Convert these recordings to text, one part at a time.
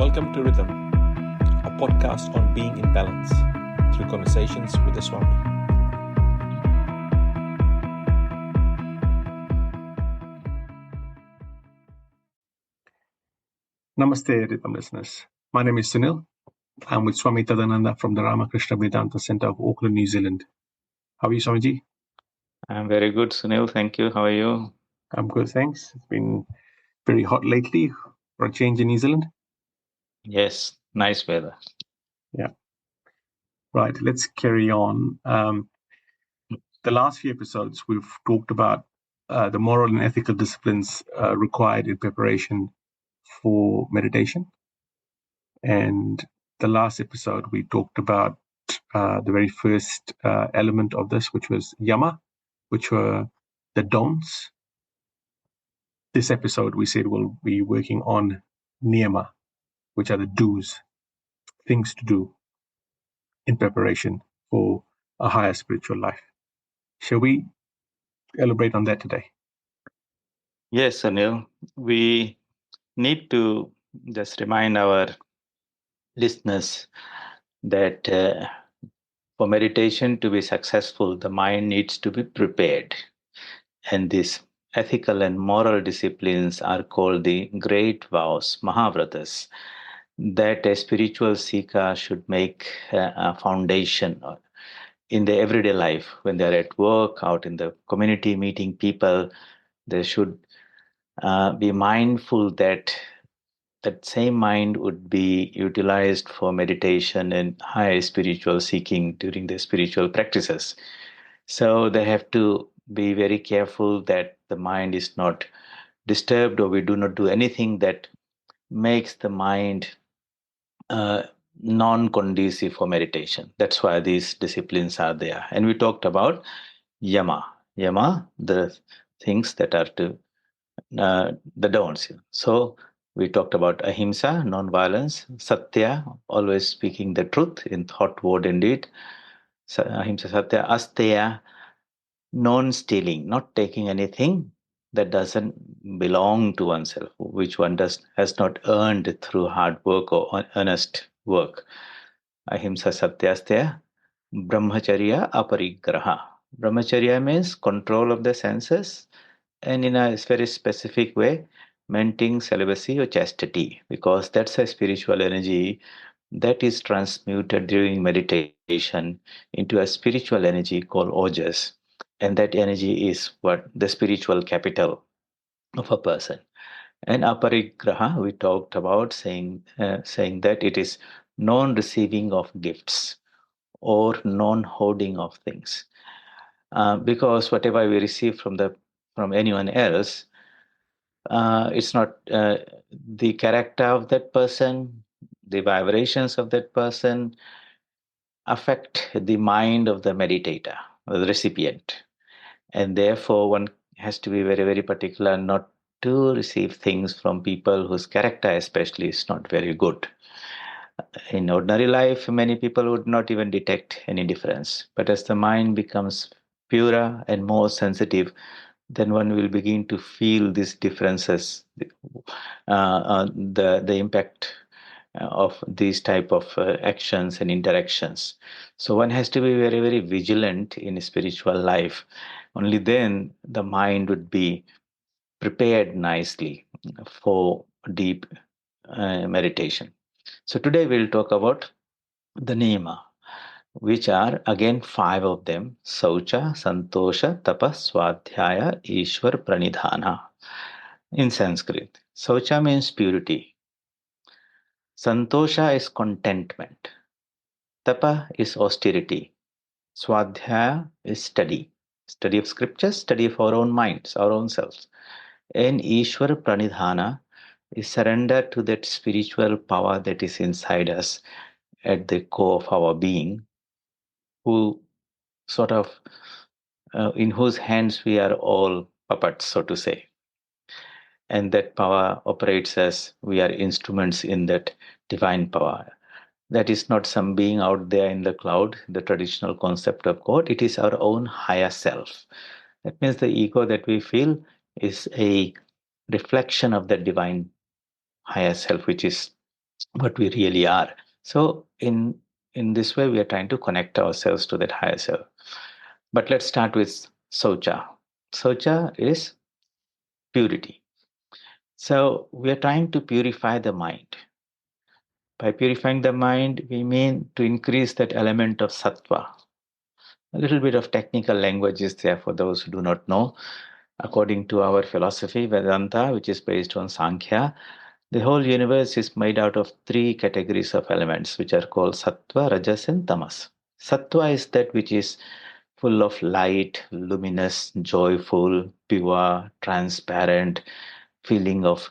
Welcome to Rhythm, a podcast on being in balance through conversations with the Swami. Namaste, Rhythm listeners. My name is Sunil. I'm with Swami Vivekananda from the Ramakrishna Vedanta Center of Auckland, New Zealand. How are you, Swamiji? I'm very good, Sunil. Thank you. How are you? I'm good, thanks. It's been very hot lately for a change in New Zealand. Yes, nice weather. Yeah. Right, let's carry on. The last few episodes, we've talked about the moral and ethical disciplines required in preparation for meditation. And the last episode, we talked about the very first element of this, which was yama, which were the don'ts. This episode, we said we'll be working on niyama, which are the do's, things to do in preparation for a higher spiritual life. Shall we elaborate on that today? Yes, Sunil. We need to just remind our listeners that for meditation to be successful, the mind needs to be prepared. And these ethical and moral disciplines are called the great vows, Mahavratas, that a spiritual seeker should make a foundation in their everyday life. When they're at work, out in the community, meeting people, they should be mindful that that same mind would be utilized for meditation and high spiritual seeking during their spiritual practices. So they have to be very careful that the mind is not disturbed, or we do not do anything that makes the mind non-conducive for meditation. That's why these disciplines are there. And we talked about yama, the things that are to the don'ts. So we talked about ahimsa, non-violence, satya, always speaking the truth in thought, word, and deed. Ahimsa, satya, asteya, non-stealing, not taking anything that doesn't belong to oneself, which one has not earned through hard work or earnest work. Ahimsa, satya, asteya, brahmacharya, aparigraha. Brahmacharya means control of the senses, and in a very specific way, maintaining celibacy or chastity, because that's a spiritual energy that is transmuted during meditation into a spiritual energy called ojas. And that energy is what the spiritual capital of a person. And aparigraha, we talked about saying that it is non-receiving of gifts or non-hoarding of things. Because whatever we receive from anyone else, it's not the character of that person, the vibrations of that person affect the mind of the meditator or the recipient. And therefore, one has to be very, very particular not to receive things from people whose character, especially, is not very good. In ordinary life, many people would not even detect any difference. But as the mind becomes purer and more sensitive, then one will begin to feel these differences, the impact of these type of actions and interactions. So one has to be very, very vigilant in spiritual life. Only then the mind would be prepared nicely for deep meditation. So today we'll talk about the niyama, which are again 5 of them: Saucha, Santosha, Tapa, Swadhyaya, Ishwar, Pranidhana. In Sanskrit, Saucha means purity. Santosha is contentment. Tapa is austerity. Swadhyaya is study of scriptures, study of our own minds, our own selves. And Ishwar Pranidhana is surrender to that spiritual power that is inside us at the core of our being, who sort of in whose hands we are all puppets, so to say. And that power operates as we are instruments in that divine power. That is not some being out there in the cloud, the traditional concept of God. It is our own higher self. That means the ego that we feel is a reflection of the divine higher self, which is what we really are. So in this way, we are trying to connect ourselves to that higher self. But let's start with socha. Socha is purity. So we are trying to purify the mind. By purifying the mind, we mean to increase that element of sattva. A little bit of technical language is there for those who do not know. According to our philosophy, Vedanta, which is based on Sankhya, the whole universe is made out of three categories of elements, which are called sattva, rajas, and tamas. Sattva is that which is full of light, luminous, joyful, pure, transparent, feeling of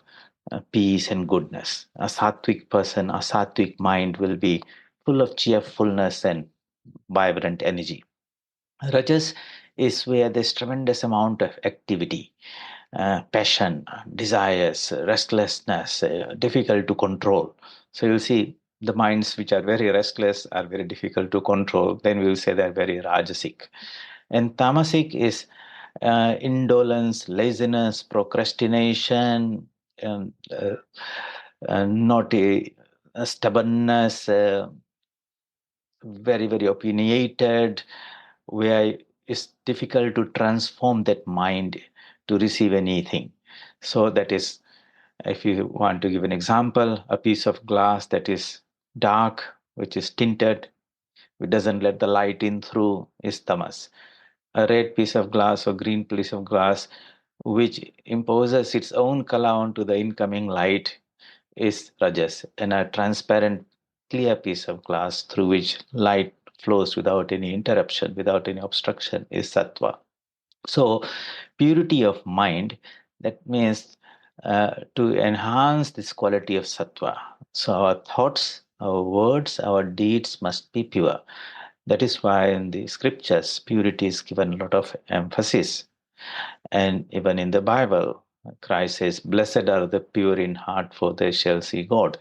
peace and goodness. A sattvic person, a sattvic mind will be full of cheerfulness and vibrant energy. Rajas is where there's tremendous amount of activity, passion, desires, restlessness, difficult to control. So you'll see the minds which are very restless are very difficult to control. Then we'll say they're very rajasic. And tamasic is indolence, laziness, procrastination, um, uh, naughty, stubbornness, very, very opinionated, where it's difficult to transform that mind to receive anything. So that is, if you want to give an example, a piece of glass that is dark, which is tinted, which doesn't let the light in through, is tamas. A red piece of glass or green piece of glass, which imposes its own color onto the incoming light, is rajas. And a transparent, clear piece of glass through which light flows without any interruption, without any obstruction, is sattva. So, purity of mind, that means to enhance this quality of sattva. So, our thoughts, our words, our deeds must be pure. That is why in the scriptures, purity is given a lot of emphasis. And even in the Bible, Christ says, "Blessed are the pure in heart, for they shall see God."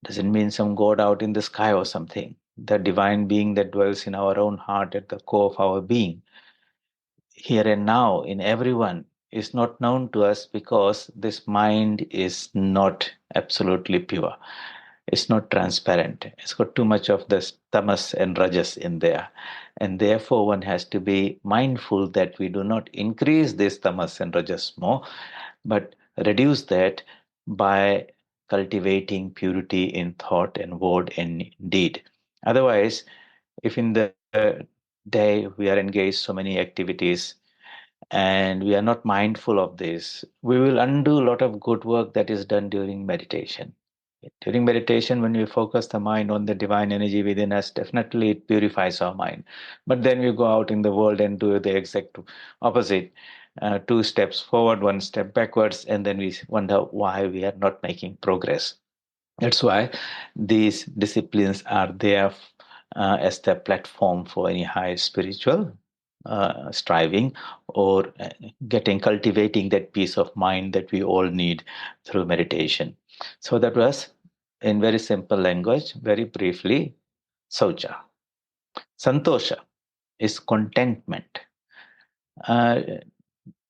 Doesn't mean some God out in the sky or something. The divine being that dwells in our own heart at the core of our being, here and now in everyone, is not known to us because this mind is not absolutely pure. It's not transparent. It's got too much of the tamas and rajas in there. And therefore, one has to be mindful that we do not increase this tamas and rajas more, but reduce that by cultivating purity in thought and word and deed. Otherwise, if in the day we are engaged so many activities and we are not mindful of this, we will undo a lot of good work that is done during meditation. During meditation, when we focus the mind on the divine energy within us, definitely it purifies our mind. But then we go out in the world and do the exact opposite. Two steps forward, one step backwards, and then we wonder why we are not making progress. That's why these disciplines are there as the platform for any high spiritual striving or cultivating that peace of mind that we all need through meditation. So that was, in very simple language, very briefly, Saucha. Santosha is contentment. Uh,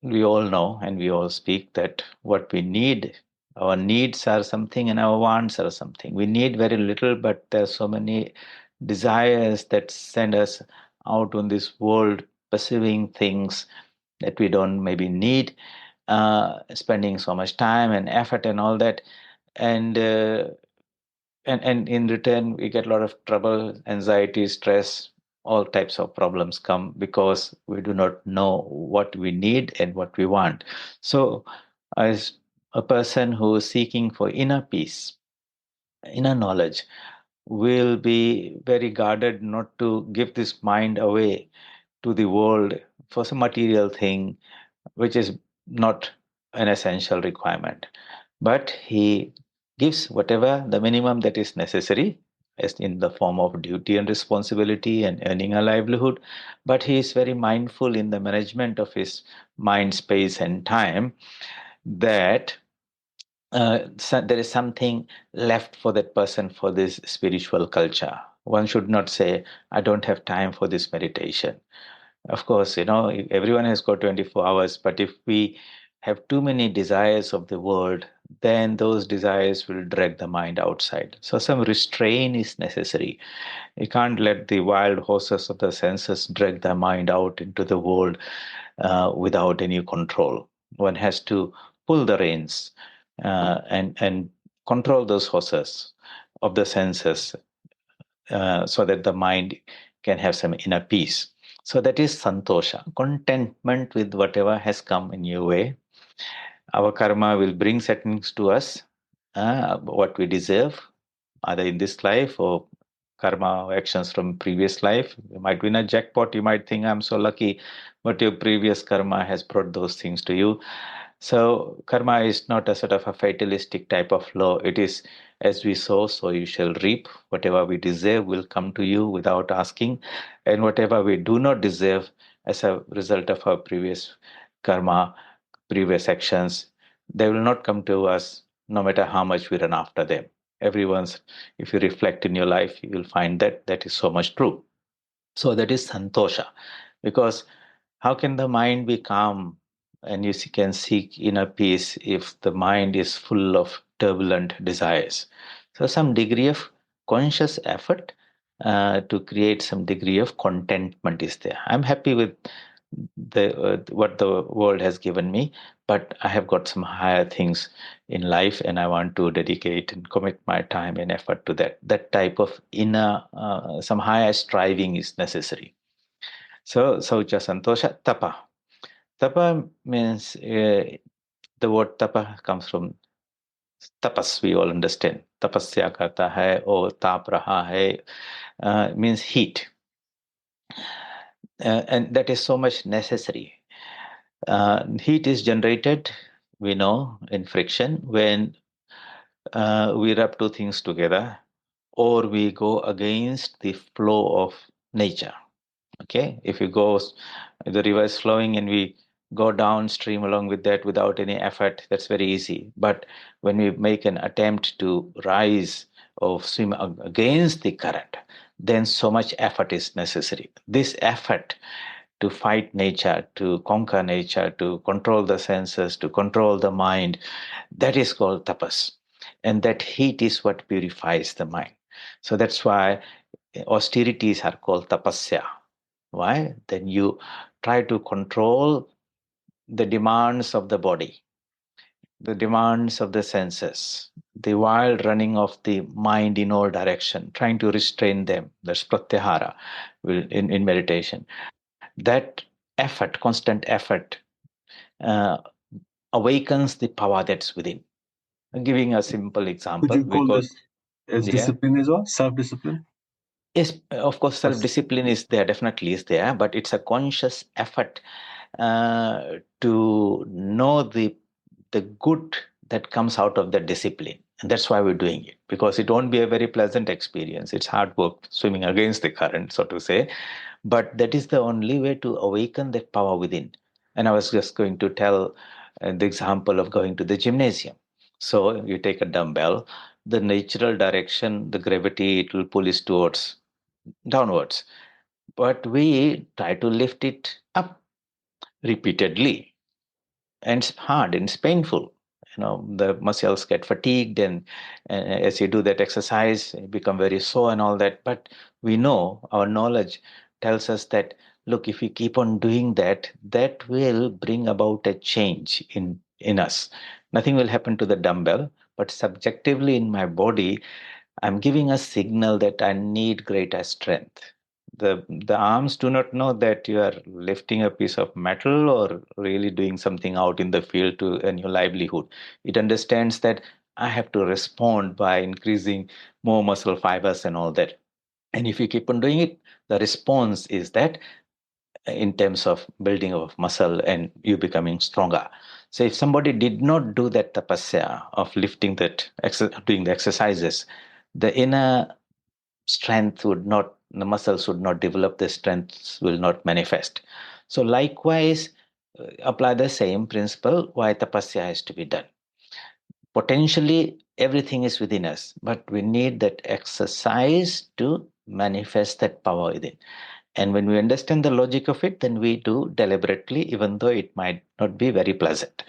we all know and we all speak that what we need, our needs are something and our wants are something. We need very little, but there's so many desires that send us out on this world pursuing things that we don't maybe need, spending so much time and effort and all that. And and in return we get a lot of trouble, anxiety, stress, all types of problems come because we do not know what we need and what we want. So as a person who is seeking for inner peace, inner knowledge, will be very guarded not to give this mind away to the world for some material thing which is not an essential requirement. But he gives whatever the minimum that is necessary, as in the form of duty and responsibility and earning a livelihood. But he is very mindful in the management of his mind, space, and time that there is something left for that person for this spiritual culture. One should not say, "I don't have time for this meditation." Of course, everyone has got 24 hours, but if we have too many desires of the world, then those desires will drag the mind outside. So some restraint is necessary. You can't let the wild horses of the senses drag the mind out into the world without any control. One has to pull the reins and control those horses of the senses so that the mind can have some inner peace. So that is santosha, contentment with whatever has come in your way. Our karma will bring certain things to us, what we deserve, either in this life or karma or actions from previous life. You might win a jackpot. You might think, I'm so lucky, but your previous karma has brought those things to you. So karma is not a sort of a fatalistic type of law. It is as we sow, so you shall reap. Whatever we deserve will come to you without asking. And whatever we do not deserve as a result of our previous karma, previous actions, they will not come to us no matter how much we run after them. Everyone's, if you reflect in your life, you will find that that is so much true. So that is santosha. Because how can the mind be calm and you can seek inner peace if the mind is full of turbulent desires? So some degree of conscious effort to create some degree of contentment is there. I'm happy with the what the world has given me, but I have got some higher things in life, and I want to dedicate and commit my time and effort to that. That type of inner, some higher striving is necessary. So, saucha, santosha, tapa. Tapa means the word tapa comes from tapas. We all understand. Tapasya karta hai or tap raha hai means heat, and that is so much necessary. Heat is generated, we know, in friction when we rub two things together or we go against the flow of nature. Okay, if you go, the river is flowing and we go downstream along with that without any effort, that's very easy. But when we make an attempt to rise or swim against the current, then so much effort is necessary. This effort to fight nature, to conquer nature, to control the senses, to control the mind, that is called tapas. And that heat is what purifies the mind. So that's why austerities are called tapasya. Why? Then you try to control the demands of the body, the demands of the senses, the wild running of the mind in all direction, trying to restrain them. That's pratyahara in meditation. That effort, constant effort, uh, awakens the power that's within. I'm giving a simple Could example you call because, this as yeah, discipline as well? Self-discipline? yes, of course, self-discipline is there, definitely is there, but it's a conscious effort to know the good that comes out of the discipline. And that's why we're doing it, because it won't be a very pleasant experience. It's hard work swimming against the current, so to say. But that is the only way to awaken that power within. And I was just going to tell the example of going to the gymnasium. So you take a dumbbell, the natural direction, the gravity, it will pull is towards downwards. But we try to lift it up repeatedly, and it's hard and it's painful. The muscles get fatigued, and as you do that exercise you become very sore and all that. But we know, our knowledge tells us that, look, if we keep on doing that, that will bring about a change in us. Nothing will happen to the dumbbell, but subjectively in my body I'm giving a signal that I need greater strength. The arms do not know that you are lifting a piece of metal or really doing something out in the field to earn your livelihood. It understands that I have to respond by increasing more muscle fibers and all that. And if you keep on doing it, the response is that in terms of building of muscle and you becoming stronger. So if somebody did not do that tapasya of lifting that, doing the exercises, the inner strength would not, the muscles would not develop, the strength will not manifest. So likewise, apply the same principle why tapasya has to be done. Potentially everything is within us, but we need that exercise to manifest that power within. And when we understand the logic of it, then we do deliberately, even though it might not be very pleasant.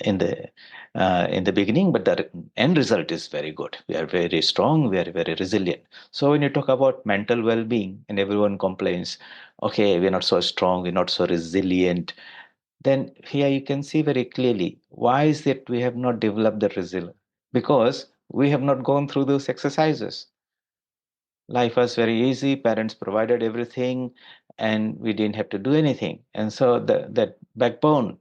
in the beginning, but the end result is very good. We are very strong, we are very resilient. So when you talk about mental well-being and everyone complains, okay, we're not so strong, we're not so resilient, then here you can see very clearly why is it we have not developed the resilience? Because we have not gone through those exercises. Life was very easy, parents provided everything, and we didn't have to do anything. And so that backbone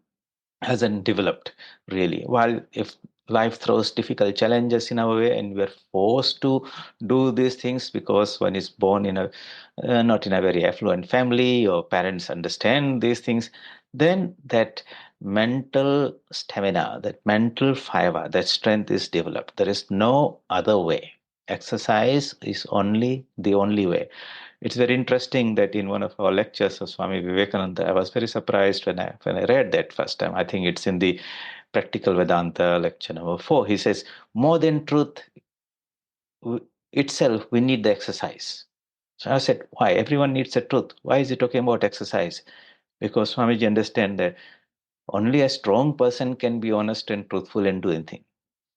hasn't developed really. While if life throws difficult challenges in our way and we're forced to do these things because one is born in a not in a very affluent family, or parents understand these things, then that mental stamina, that mental fiber, that strength is developed. There is no other way. Exercise is only the only way. It's very interesting that in one of our lectures of Swami Vivekananda, I was very surprised when I read that first time. I think it's in the Practical Vedanta lecture number 4. He says, more than truth itself, we need the exercise. So I said, why? Everyone needs the truth. Why is he talking about exercise? Because Swamiji understand that only a strong person can be honest and truthful and do anything.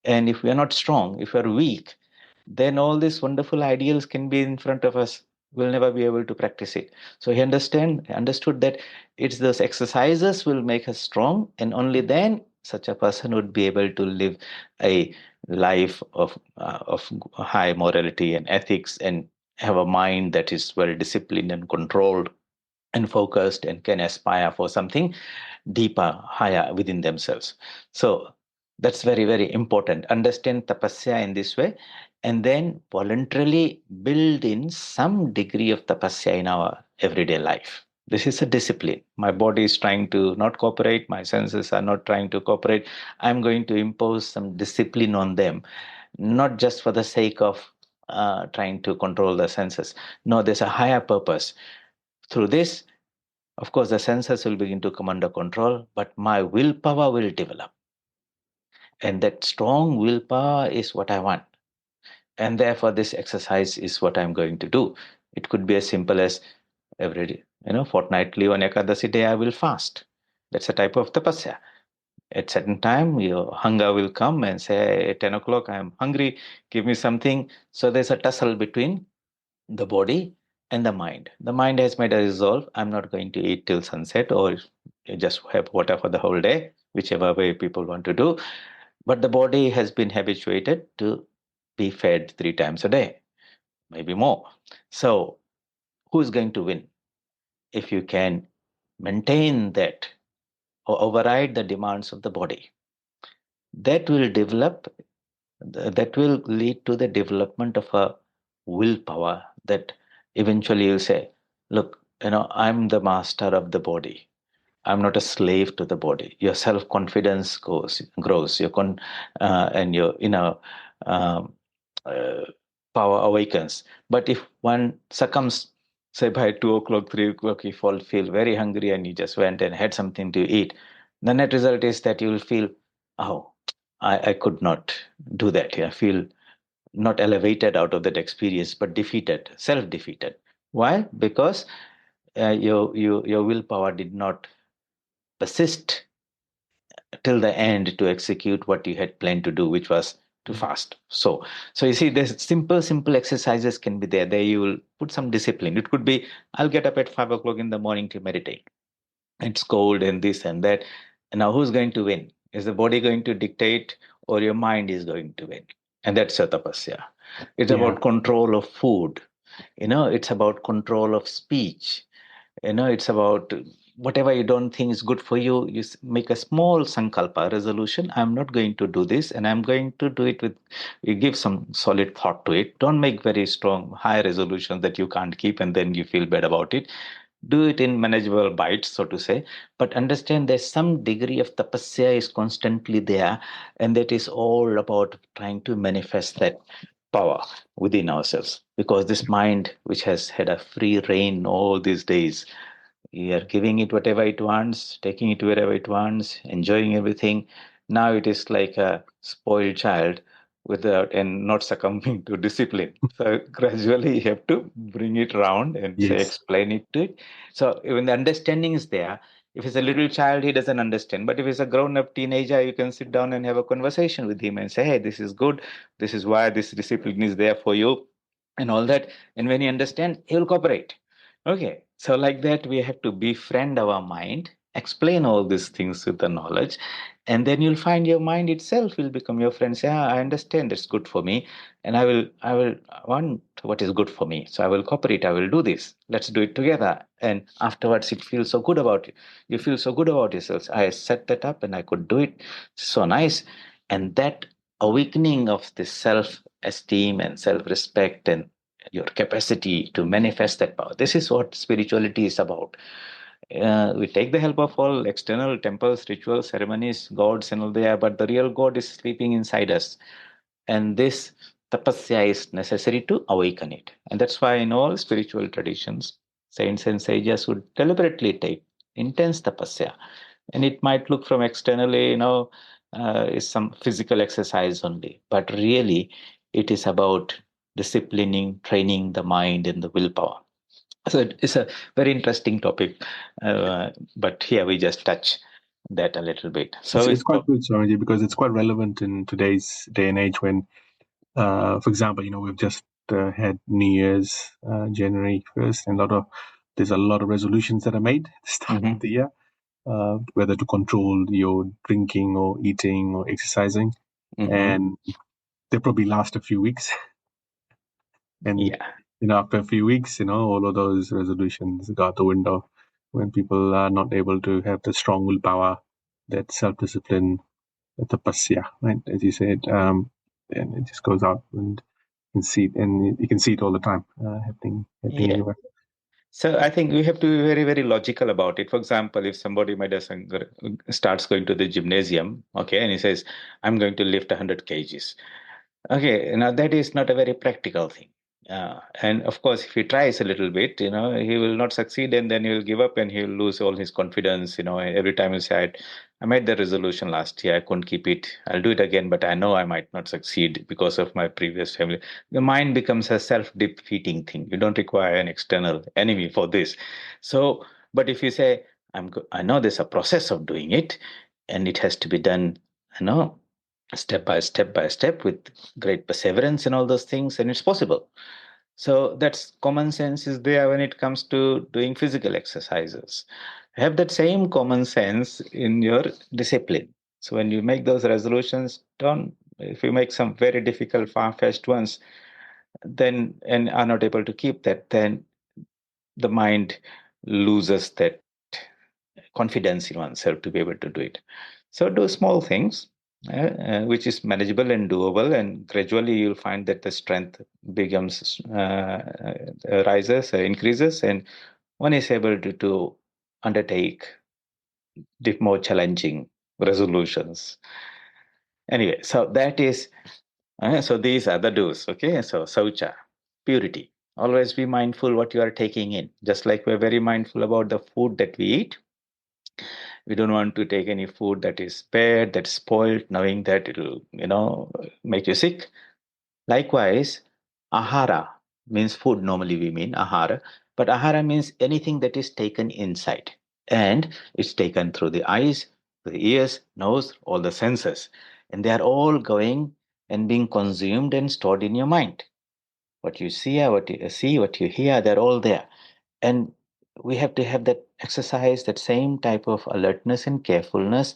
And if we are not strong, if we are weak, then all these wonderful ideals can be in front of us. We'll never be able to practice it. So he understood that it's those exercises will make us strong, and only then such a person would be able to live a life of high morality and ethics, and have a mind that is well disciplined and controlled and focused, and can aspire for something deeper, higher within themselves. So that's very, very important. Understand tapasya in this way, and then voluntarily build in some degree of tapasya in our everyday life. This is a discipline. My body is trying to not cooperate, my senses are not trying to cooperate. I'm going to impose some discipline on them, not just for the sake of trying to control the senses. No, there's a higher purpose. Through this, of course, the senses will begin to come under control, but my willpower will develop. And that strong willpower is what I want. And therefore, this exercise is what I'm going to do. It could be as simple as every day, fortnightly on Ekadasi day, I will fast. That's a type of tapasya. At certain time, your hunger will come and say, at 10 o'clock, I'm hungry, give me something. So there's a tussle between the body and the mind. The mind has made a resolve, I'm not going to eat till sunset, or just have water for the whole day, whichever way people want to do. But the body has been habituated to be fed 3 times a day, maybe more. So who's going to win? If you can maintain that or override the demands of the body, that will lead to the development of a willpower that eventually you'll say, look, I'm the master of the body. I'm not a slave to the body. Your self-confidence grows. And your inner um, uh, power awakens. But if one succumbs, say by 2 o'clock, 3 o'clock, you feel very hungry and you just went and had something to eat, the net result is that you will feel, oh, I could not do that. I feel not elevated out of that experience, but defeated, self-defeated. Why? Because your willpower did not persist till the end to execute what you had planned to do, which was to fast. So you see, there's simple exercises can be there. There you will put some discipline. It could be, I'll get up at 5 o'clock in the morning to meditate. It's cold and this and that. And now who's going to win? Is the body going to dictate, or your mind is going to win? And that's your tapasya. It's about control of food. It's about control of speech. It's about whatever you don't think is good for you. You make a small sankalpa resolution. I'm not going to do this, and I'm going to do it with. You give some solid thought to it. Don't make very strong, high resolutions that you can't keep, and then you feel bad about it. Do it in manageable bites, so to say, but understand there's some degree of tapasya is constantly there, and that is all about trying to manifest that power within ourselves. Because this mind, which has had a free reign all these days, we are giving it whatever it wants, taking it wherever it wants, enjoying everything. Now it is like a spoiled child without and not succumbing to discipline. So gradually you have to bring it round and say, explain it to it. So when the understanding is there, If he's a little child, he doesn't understand. But if he's a grown-up teenager, you can sit down and have a conversation with him and say, hey, this is good. This is why this discipline is there for you and all that. And when he understands, he will cooperate. Okay. So like that, we have to befriend our mind, explain all these things with the knowledge, and then you'll find your mind itself will become your friend. Say, I understand it's good for me, and I will want what is good for me. So I will cooperate. I will do this. Let's do it together. And afterwards, it feels so good about it. You feel so good about yourselves. I set that up, and I could do it. So nice. And that awakening of this self-esteem and self-respect and your capacity to manifest that power. This is what spirituality is about. We take the help of all external temples, rituals, ceremonies, gods, and all there, but the real God is sleeping inside us. And this tapasya is necessary to awaken it. And that's why in all spiritual traditions, saints and sages would deliberately take intense tapasya. And it might look from externally, is some physical exercise only. But really, it is about disciplining, training the mind and the willpower. So it's a very interesting topic, but here we just touch that a little bit. So It's quite good, Swamiji, because it's quite relevant in today's day and age when, for example, we've just had New Year's, January 1st, and there's a lot of resolutions that are made at the start of the year, whether to control your drinking or eating or exercising, and they probably last a few weeks. And after a few weeks, all of those resolutions go out the window when people are not able to have the strong willpower, that self-discipline, the tapasya, right? As you said, and it just goes out, and you can see it all the time happening everywhere. So I think we have to be very, very logical about it. For example, if somebody starts going to the gymnasium, okay, and he says, I'm going to lift 100 kgs. Okay, now that is not a very practical thing. And of course, if he tries a little bit, he will not succeed, and then he will give up and he will lose all his confidence. And every time he'll say, I made the resolution last year, I couldn't keep it. I'll do it again, but I know I might not succeed because of my previous family. The mind becomes a self-defeating thing. You don't require an external enemy for this. So, but if you say, I know there's a process of doing it, and it has to be done, step by step with great perseverance and all those things, and it's possible. So that's common sense is there when it comes to doing physical exercises. Have that same common sense in your discipline. So when you make those resolutions, if you make some very difficult, far-fetched ones, then and are not able to keep that, then the mind loses that confidence in oneself to be able to do it. So do small things, which is manageable and doable, and gradually you'll find that the strength becomes rises, increases, and one is able to undertake the more challenging resolutions. Anyway, so that is so these are the do's. Okay, so saucha, purity. Always be mindful what you are taking in. Just like we're very mindful about the food that we eat, we don't want to take any food that is bad, that's spoiled, knowing that it'll, make you sick. Likewise, ahara means food. Normally we mean ahara, but ahara means anything that is taken inside. And it's taken through the eyes, the ears, nose, all the senses. And they are all going and being consumed and stored in your mind. What you see, what you hear, they're all there. And we have to have that exercise, that same type of alertness and carefulness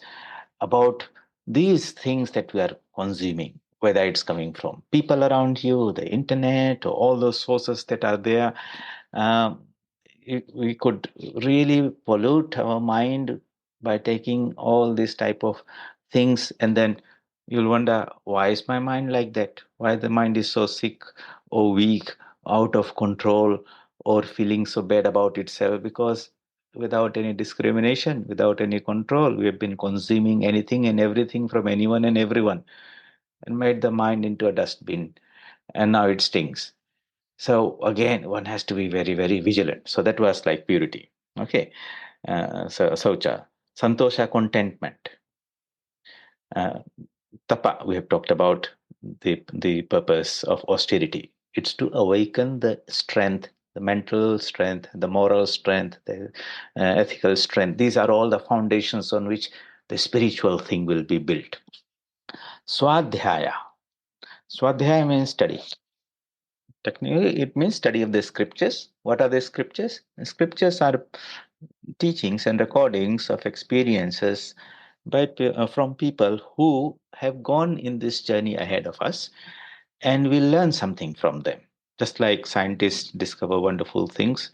about these things that we are consuming, whether it's coming from people around you, the internet, or all those sources that are there. Um, we could really pollute our mind by taking all these type of things, and then you'll wonder, why is my mind like that? Why the mind is so sick or weak, out of control, or feeling so bad about itself? Because without any discrimination, without any control, we have been consuming anything and everything from anyone and everyone, and made the mind into a dustbin, and now it stings. So again, one has to be very, very vigilant. So that was like purity. Okay. So saucha, santosha, contentment. Tapa, we have talked about the purpose of austerity. It's to awaken the strength the mental strength, the moral strength, the ethical strength. These are all the foundations on which the spiritual thing will be built. Swadhyaya. Swadhyaya means study. Technically, it means study of the scriptures. What are the scriptures? The scriptures are teachings and recordings of experiences from people who have gone in this journey ahead of us, and we learn something from them. Just like scientists discover wonderful things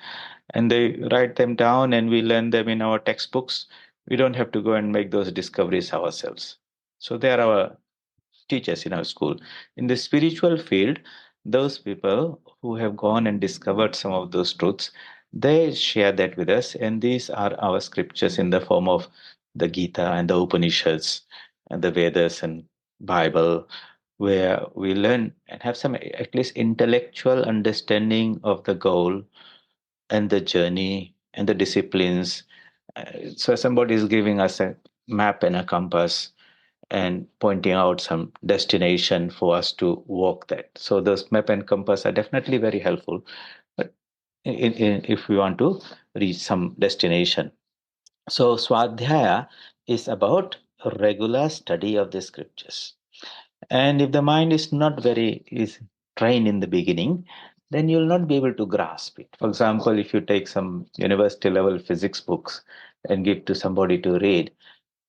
and they write them down and we learn them in our textbooks, we don't have to go and make those discoveries ourselves. So they are our teachers in our school. In the spiritual field, those people who have gone and discovered some of those truths, they share that with us, and these are our scriptures in the form of the Gita and the Upanishads and the Vedas and Bible, where we learn and have some at least intellectual understanding of the goal and the journey and the disciplines. So somebody is giving us a map and a compass and pointing out some destination for us to walk that. So those map and compass are definitely very helpful, but if we want to reach some destination. So Swadhyaya is about regular study of the scriptures. And if the mind is not is trained in the beginning, then you'll not be able to grasp it. For example, if you take some university level physics books and give to somebody to read,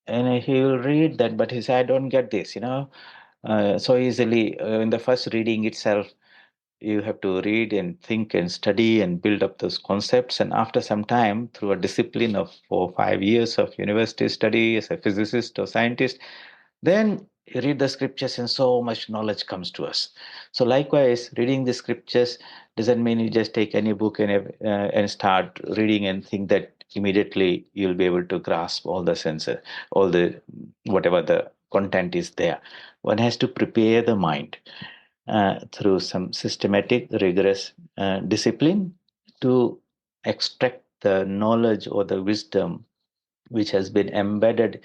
and he will read that, but he said, I don't get this, so easily. In the first reading itself, you have to read and think and study and build up those concepts. And after some time, through a discipline of 4 or 5 years of university study as a physicist or scientist, then you read the scriptures and so much knowledge comes to us. So likewise, reading the scriptures doesn't mean you just take any book and start reading and think that immediately you'll be able to grasp all the senses, all the whatever the content is there. One has to prepare the mind through some systematic, rigorous discipline to extract the knowledge or the wisdom which has been embedded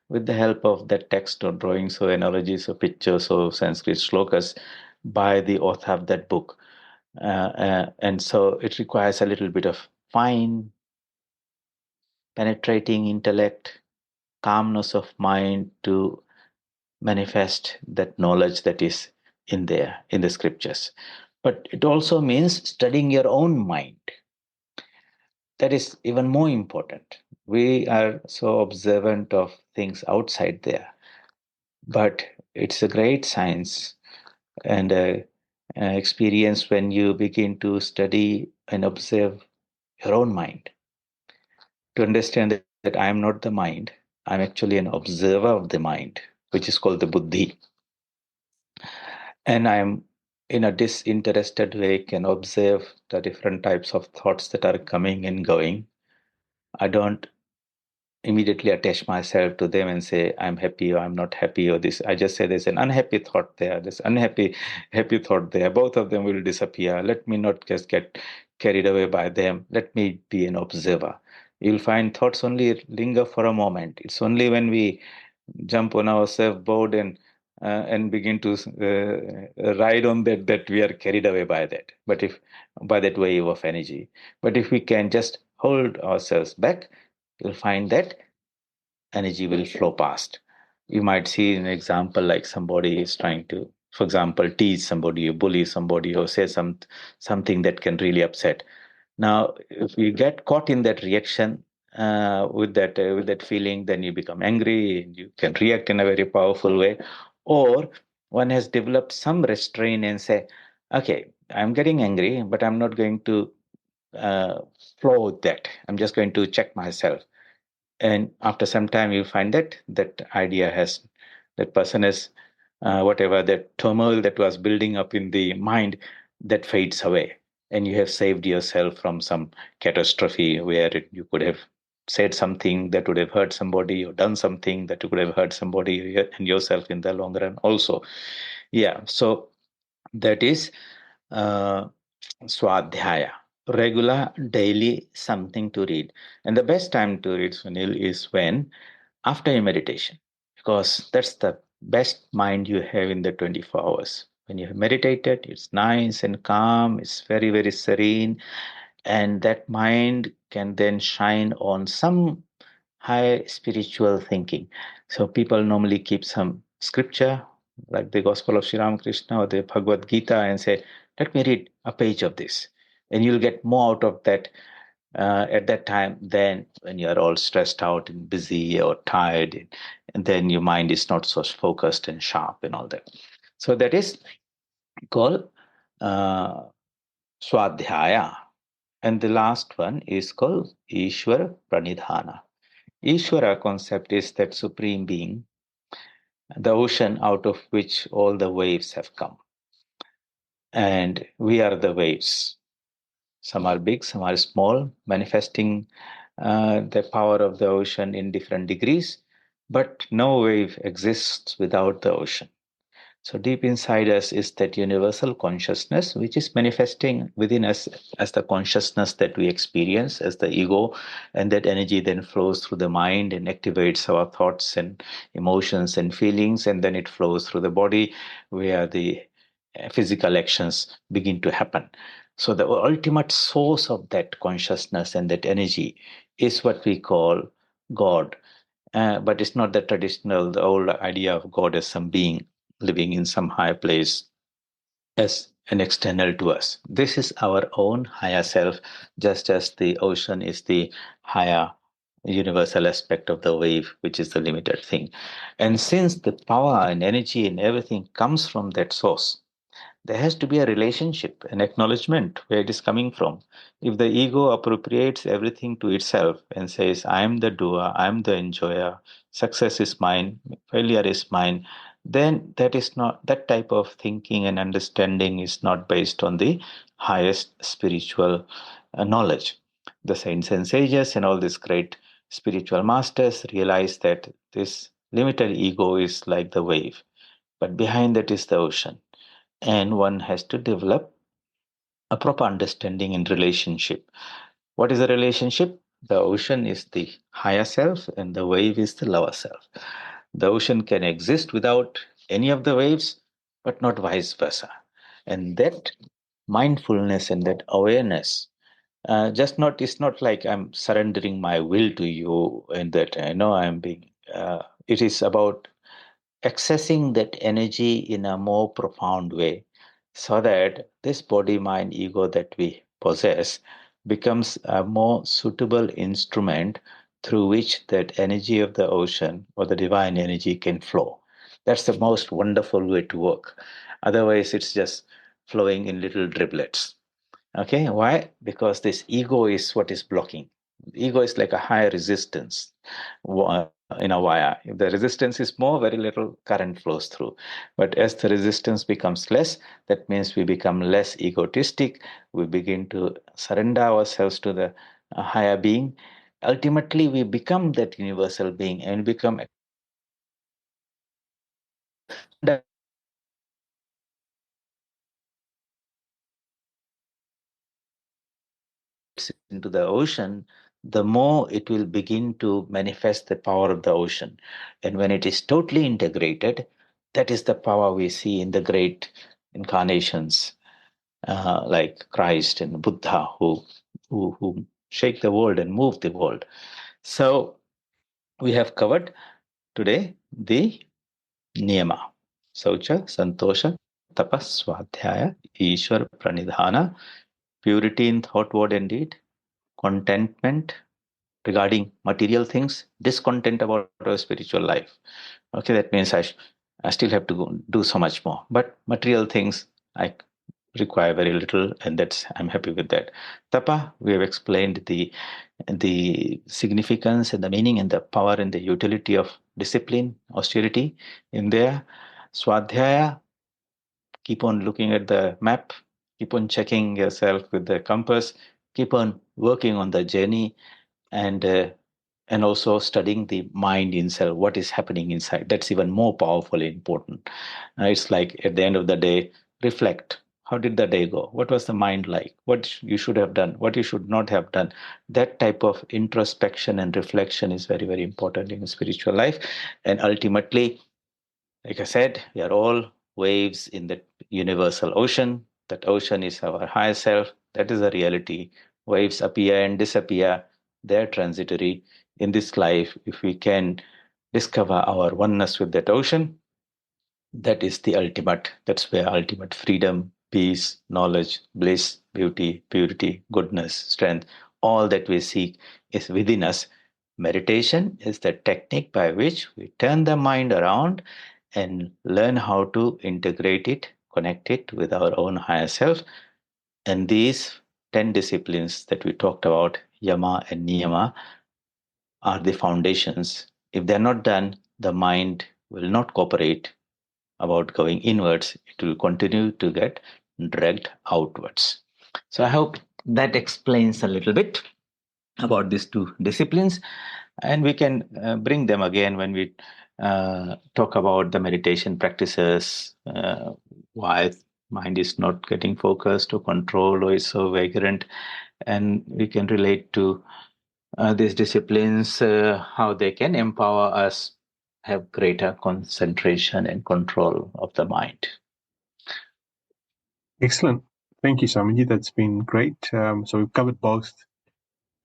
with the help of that text or drawings or analogies or pictures or Sanskrit shlokas by the author of that book. And so it requires a little bit of fine, penetrating intellect, calmness of mind to manifest that knowledge that is in there, in the scriptures. But it also means studying your own mind. That is even more important. We are so observant of things outside there, but it's a great science and experience when you begin to study and observe your own mind, to understand that I am not the mind, I'm actually an observer of the mind, which is called the buddhi. And I'm in a disinterested way can observe the different types of thoughts that are coming and going. I don't immediately attach myself to them and say I'm happy or I'm not happy or this. I just say there's an unhappy thought there, there's happy thought there. Both of them will disappear. Let me not just get carried away by them. Let me be an observer. You'll find thoughts only linger for a moment. It's only when we jump on our surfboard and begin to ride on that we are carried away by that. But if by that wave of energy, but if we can just hold ourselves back, you'll find that energy will flow past. You might see an example like somebody is trying to, for example, tease somebody or bully somebody or say something that can really upset. Now, if you get caught in that reaction with that feeling, then you become angry. You can react in a very powerful way, or one has developed some restraint and say, "Okay, I'm getting angry, but I'm not going to flow with that. I'm just going to check myself." And after some time, you find that person has whatever that turmoil that was building up in the mind that fades away, and you have saved yourself from some catastrophe where you could have said something that would have hurt somebody or done something that could have hurt somebody and yourself in the long run also. Yeah, so that is swadhyaya, regular daily something to read. And the best time to read, Sunil, is when after your meditation, because that's the best mind you have in the 24 hours. When you have meditated, it's nice and calm, it's very, very serene, and that mind can then shine on some high spiritual thinking. So people normally keep some scripture like the Gospel of Sri Ramakrishna or the Bhagavad Gita and say, let me read a page of this. And you'll get more out of that at that time than when you're all stressed out and busy or tired. And then your mind is not so focused and sharp and all that. So that is called uh, Swadhyaya. And the last one is called Ishvara Pranidhana. Ishvara concept is that supreme being, the ocean out of which all the waves have come. And we are the waves. Some are big, some are small, manifesting the power of the ocean in different degrees. But no wave exists without the ocean. So deep inside us is that universal consciousness, which is manifesting within us as the consciousness that we experience as the ego, and that energy then flows through the mind and activates our thoughts and emotions and feelings, and then it flows through the body where the physical actions begin to happen. So the ultimate source of that consciousness and that energy is what we call God. But it's not the traditional, the old idea of God as some being living in some high place as an external to us. This is our own higher self, just as the ocean is the higher universal aspect of the wave, which is the limited thing. And since the power and energy and everything comes from that source, there has to be a relationship, an acknowledgement where it is coming from. If the ego appropriates everything to itself and says, I am the doer, I am the enjoyer, success is mine, failure is mine, then that is not, that type of thinking and understanding is not based on the highest spiritual knowledge. The saints and sages and all these great spiritual masters realize that this limited ego is like the wave, but behind that is the ocean, and one has to develop a proper understanding in relationship. What is the relationship? The ocean is the higher self and the wave is the lower self. The ocean can exist without any of the waves, but not vice versa. And that mindfulness and that awareness, just not, it's not like I'm surrendering my will to you and that I know I'm being, it is about accessing that energy in a more profound way so that this body, mind, ego that we possess becomes a more suitable instrument through which that energy of the ocean or the divine energy can flow. That's the most wonderful way to work. Otherwise, it's just flowing in little driblets. Okay, why? Because this ego is what is blocking. Ego is like a high resistance in a wire. If the resistance is more, very little current flows through. But as the resistance becomes less, that means we become less egotistic. We begin to surrender ourselves to the higher being. Ultimately, we become that universal being and become into the ocean, the more it will begin to manifest the power of the ocean. And when it is totally integrated, that is the power we see in the great incarnations like Christ and Buddha who shake the world and move the world. So we have covered today the Niyama. Saucha, Santosha, Tapas, Swadhyaya, Ishwar, Pranidhana, purity in thought, word, and deed, contentment regarding material things, discontent about our spiritual life. Okay, that means I still have to do so much more. But material things, I require very little, and that's I'm happy with that. Tapa, we have explained the significance and the meaning and the power and the utility of discipline, austerity in there. Swadhyaya, keep on looking at the map, keep on checking yourself with the compass, keep on working on the journey, and also studying the mind inside, what is happening inside. That's even more powerful and important. It's like at the end of the day, reflect. How did the day go? What was the mind like? What you should have done? What you should not have done? That type of introspection and reflection is very, very important in spiritual life. And ultimately, like I said, we are all waves in that universal ocean. That ocean is our higher self. That is the reality. Waves appear and disappear. They're transitory. In this life, if we can discover our oneness with that ocean, that is the ultimate. That's where ultimate freedom, peace, knowledge, bliss, beauty, purity, goodness, strength, all that we seek is within us. Meditation is the technique by which we turn the mind around and learn how to integrate it, connect it with our own higher self. And these 10 disciplines that we talked about, yama and niyama, are the foundations. If they're not done, the mind will not cooperate about going inwards. It will continue to get dragged outwards. So I hope that explains a little bit about these two disciplines, and we can bring them again when we talk about the meditation practices, why mind is not getting focused or controlled or is so vagrant, and we can relate to these disciplines, how they can empower us have greater concentration and control of the mind. Excellent. Thank you, Swamiji. That's been great. So we've covered both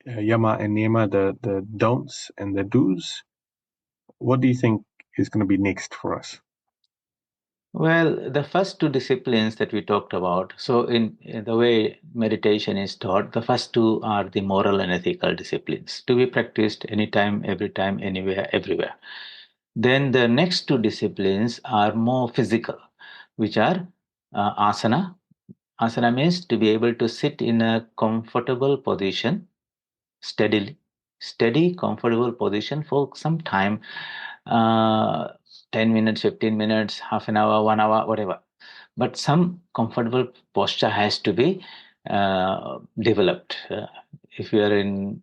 yama and niyama, the don'ts and the do's. What do you think is going to be next for us? Well, the first two disciplines that we talked about, so in the way meditation is taught, the first two are the moral and ethical disciplines to be practiced anytime, every time, anywhere, everywhere. Then the next two disciplines are more physical, which are asana. Asana means to be able to sit in a comfortable position, steady, comfortable position for some time, 10 minutes, 15 minutes, half an hour, 1 hour, whatever. But some comfortable posture has to be developed. If you are in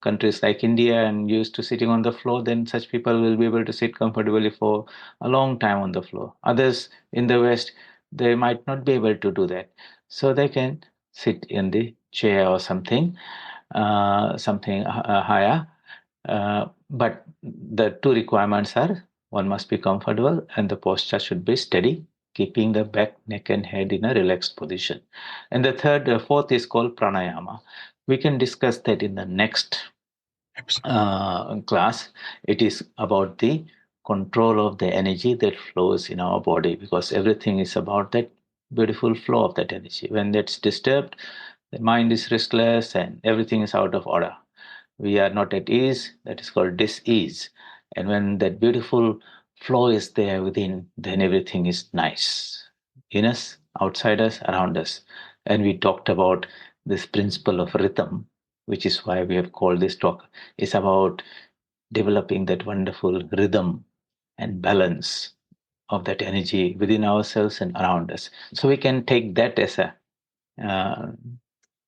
countries like India and used to sitting on the floor, then such people will be able to sit comfortably for a long time on the floor. Others in the West, they might not be able to do that. So they can sit in the chair or something higher. But the two requirements are, one must be comfortable and the posture should be steady, keeping the back, neck and head in a relaxed position. And the fourth is called pranayama. We can discuss that in the next class. It is about the control of the energy that flows in our body, because everything is about that beautiful flow of that energy. When that's disturbed, the mind is restless and everything is out of order. We are not at ease. That is called dis-ease. And when that beautiful flow is there within, then everything is nice. In us, outside us, around us. And we talked about this principle of rhythm, which is why we have called this talk. It's about developing that wonderful rhythm and balance of that energy within ourselves and around us. So we can take that as a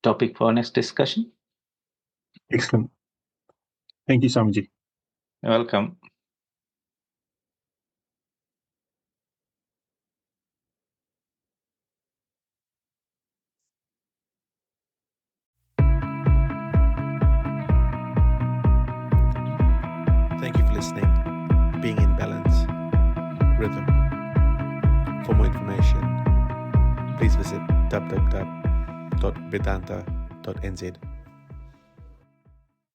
topic for our next discussion. Excellent. Thank you, Swamiji. You're welcome. Thank you for listening. Being in balance, rhythm. For more information, please visit www.vedanta.nz.